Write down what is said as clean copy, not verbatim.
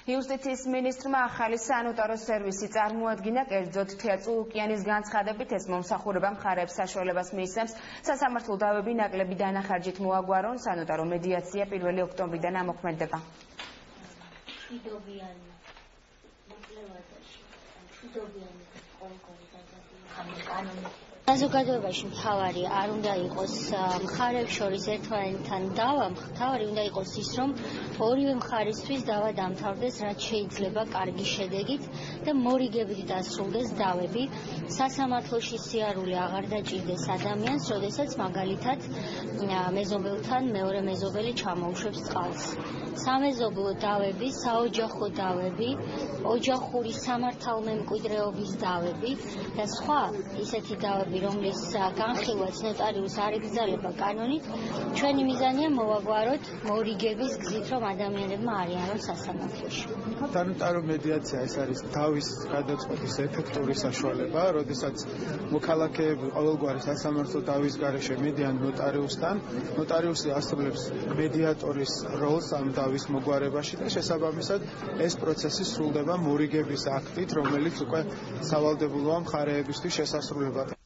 იუსტიციის მინისტრმა ახალი სანოტარო სერვისი წარმოადგინა, კერძოდ თეატრ-ოკეანის განცხადებით ეს მომსახურება მხარეებს საშუალებას მიისცემს სასამართლო დავები ნაკლები დანახარჯით მოაგვარონ, სანოტარო მედიაცია 1 ოქტომბრიდან ამოქმედება. საზოგადოებაში მთავარი არ უნდა იყოს მხარებს შორის ერთმანეთთან დავა, მთავარი უნდა იყოს ის, რომ ორივე მხარისთვის დავა დამთავრდეს, რაც შეიძლება კარგი შედეგით და მორიგებით დასრულდეს დავები. სასამართლოში სიარული აღარ დაჭირდეს ადამიანს, როდესაც მაგალითად მეზობელთან მეორე მეზობელი ჩამოუშვებს წყალს. სამეზობლო დავები, საოჯახო დავები, ოჯახური სამართალმემკვიდრეობის დავები და სხვა ისეთი დავები, რომლის განხილვაც ნოტარიუსს არ იგრძელება კანონით, ჩვენი მიზანია მოვაგვაროთ მორიგების გზით, რომ ადამიანებმა არიანონ სასამართლოში. სანოტარო მედიაცია ეს არის დავის გადაწყვეტის ეფექტური საშუალება, როდესაც მოქალაქეები ყოველგვარი სასამართლო დავის გარეშე მიდიან ნოტარიუსთან, ნოტარიუსი ასრულებს მედიატორის როლს ამ დავის მოგვარებაში და შესაბამისად ეს პროცესი სრულდება მორიგების აქტით, რომელიც უკვე სავალდებულოა მხარეებისთვის შესასრულებლად.